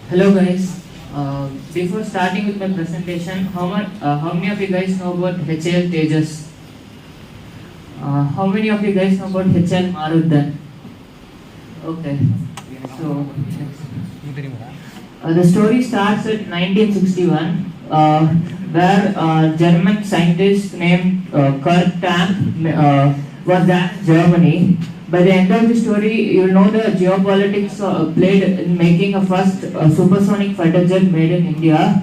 Hello guys. Before starting with my presentation, how many of you guys know about HAL Tejas? How many of you guys know about HAL Marut then? Okay. So the story starts at 1961, where German scientist named Kurt Tank was there in Germany. By the end of the story, you'll know the geopolitics played in making a first supersonic fighter jet made in India,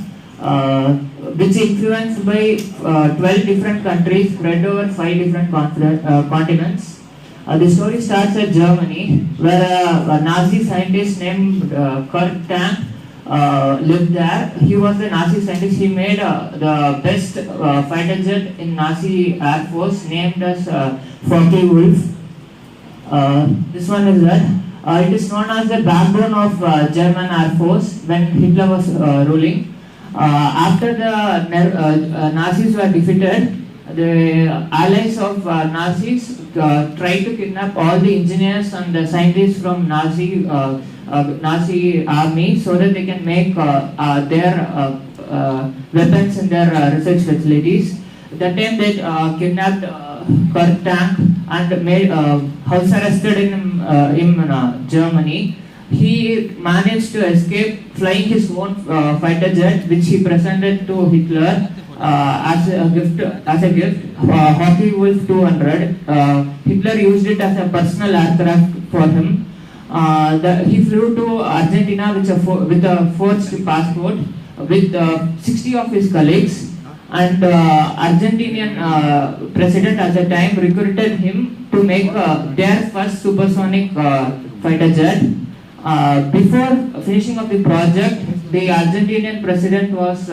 which influenced by 12 different countries spread over 5 different continents. The story starts at Germany, where a Nazi scientist named Kurt Tank lived there. He was a Nazi scientist. He made the best fighter jet in Nazi Air Force, named as Focke-Wulf. This one is that. It is known as the backbone of German Air Force when Hitler was ruling. After the Nazis were defeated, the allies of Nazis tried to kidnap all the engineers and the scientists from Nazi army so that they can make their weapons in their research facilities. That time they kidnapped Kurt Tank and made house arrested him in Germany. He managed to escape flying his own fighter jet, which he presented to Hitler as a gift. Focke-Wulf 200. Hitler used it as a personal aircraft for him. He flew to Argentina with a forged passport with 60 of his colleagues. And Argentinian president at the time recruited him to make their first supersonic fighter jet. Before finishing of the project, the Argentinian president was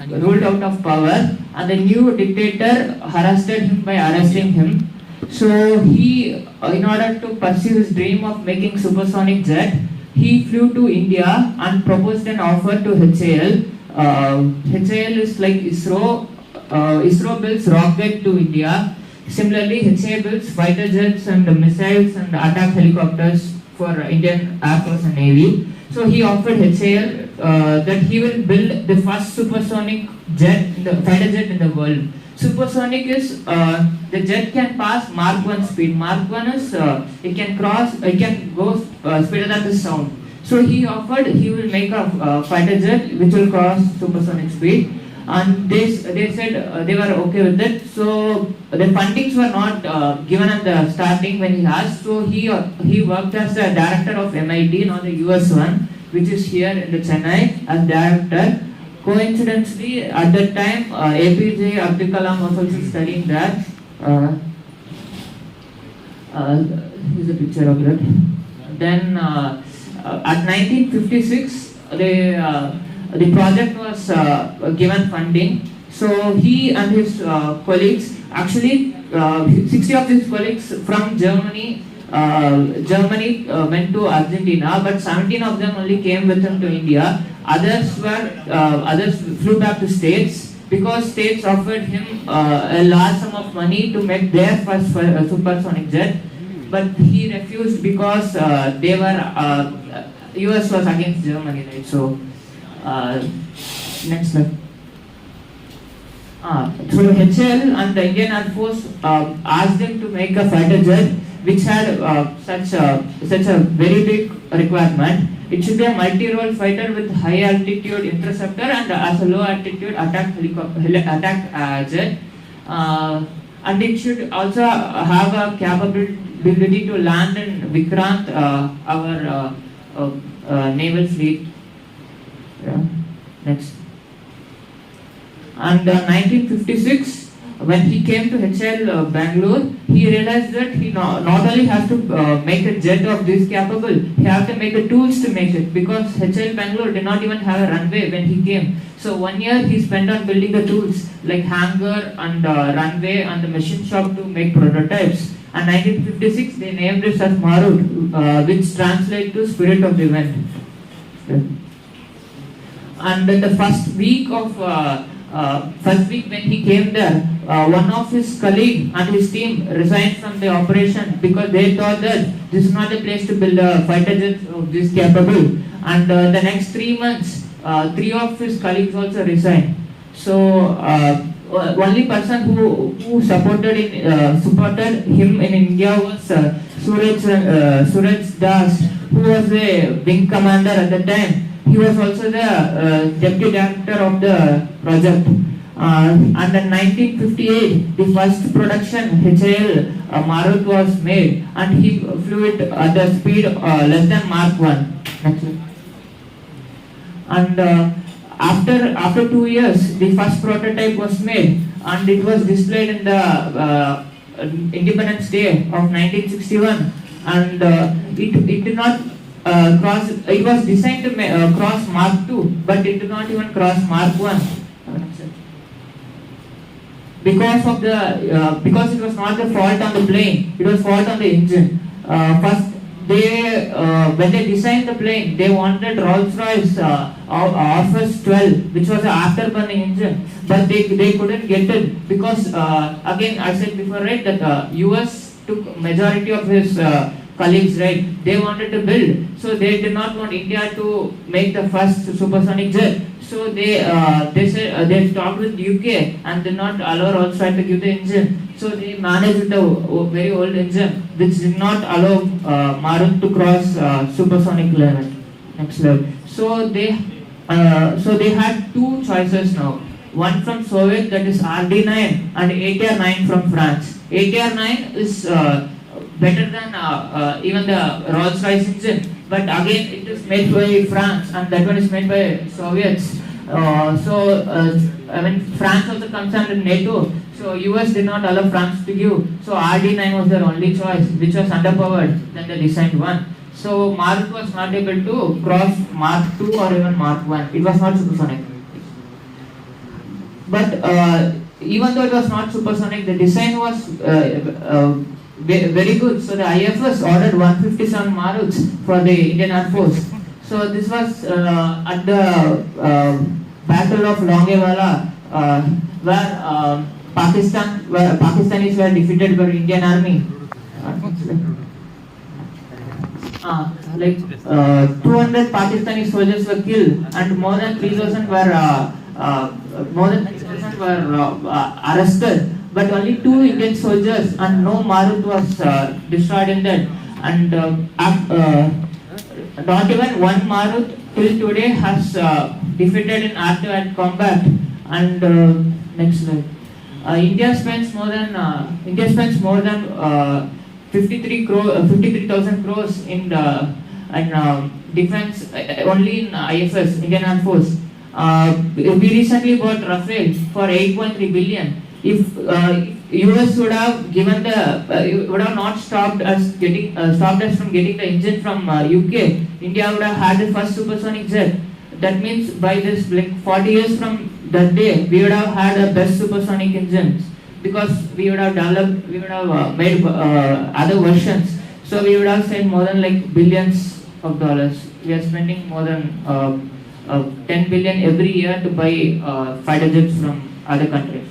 ruled out of power, and the new dictator harassed him by arresting him. So he, in order to pursue his dream of making supersonic jet, he flew to India and proposed an offer to HAL. HAL is like ISRO. ISRO builds rocket to India. Similarly, HAL builds fighter jets and missiles and attack helicopters for Indian Air Force and Navy. So he offered HAL that he will build the first supersonic jet, fighter jet in the world. Supersonic is the jet can pass Mach 1 speed. Mach 1 is it can go speeder than the sound. So he offered he will make a fighter jet which will cross supersonic speed, and they said they were okay with it. So the fundings were not given at the starting when he asked. So he worked as the director of MIT, not the US one, which is here in the Chennai as director. Coincidentally, at that time, APJ Abdul Kalam was also studying there. Here's a picture of that. Then at 1956, the project was given funding. So he and his colleagues, actually 60 of his colleagues from Germany went to Argentina, but 17 of them only came with him to India. Others flew back to States because States offered him a large sum of money to make their first supersonic jet, but he refused because they were US was against Germany, right? So next slide. So HAL and the Indian Air Force asked them to make a fighter jet which had such a very big requirement. It should be a multi-role fighter with high altitude interceptor and as a low altitude attack jet, and it should also have a capability to land in Vikrant, our naval fleet. Yeah. Next. And 1956, when he came to HAL Bangalore, he realized that he not only has to make a jet of this capable, he has to make the tools to make it, because HAL Bangalore did not even have a runway when he came. So 1 year he spent on building the tools like hangar and runway and the machine shop to make prototypes. And 1956 they named this as Marut, which translates to spirit of the event. And in the first week when he came there, one of his colleague and his team resigned from the operation because they thought that this is not the place to build a fighter jet of this capable. and the next 3 months, three of his colleagues also resigned. So only person who supported him in India was Suraj Das, who was the wing commander at the time. He was also the deputy director of the project. And in 1958, the first production HAL Marut was made, and he flew it at the speed less than Mach 1. And after 2 years, the first prototype was made, and it was displayed in the Independence Day of 1961. And it did not cross. It was designed to cross Mach 2, but it did not even cross Mach 1. Because it was not the fault on the plane, it was fault on the engine. First, when they designed the plane, they wanted Rolls-Royce Orpheus 12, which was an afterburning engine, but they couldn't get it because again I said before, right, that US took majority of his colleagues, right? They wanted to build, so they did not want India to make the first supersonic jet. So they said they talked with UK and did not allow Rolls-Royce to give the engine. So they managed with a very old engine, which did not allow Marut to cross supersonic level, next level. So they had two choices now. One from Soviet, that is RD9, and ATR9 from France. ATR9 is better than even the Rolls-Royce engine, but again it is made by France, and that one is made by Soviets. I mean, France also comes under NATO, so US did not allow France to give. So RD9 was their only choice, which was underpowered than the designed one. So Marut was not able to cross Mach 2 or even Mach 1. It was not supersonic. But even though it was not supersonic, the design was very good. So the IFS ordered 157 Maruts for the Indian Air Force. So this was at the Battle of Longewala, where Pakistanis were defeated by the Indian Army. 200 Pakistani soldiers were killed, and more than 3,000 were arrested. But only 2 Indian soldiers and no Marut was destroyed in that. And not even one Marut till today has defeated in air-to-air combat. And next slide. India spends more than 53,000 crores in defense only in IFS, Indian Air Force. We recently bought Rafale for 8.3 billion. If US would have given would have not stopped us from getting the engine from UK, India would have had the first supersonic jet. That means by this 40 years from that day, we would have had the best supersonic engines, because we would have made other versions. So we would have spent more than billions of dollars. We are spending more than 10 billion every year to buy fighter jets from other countries.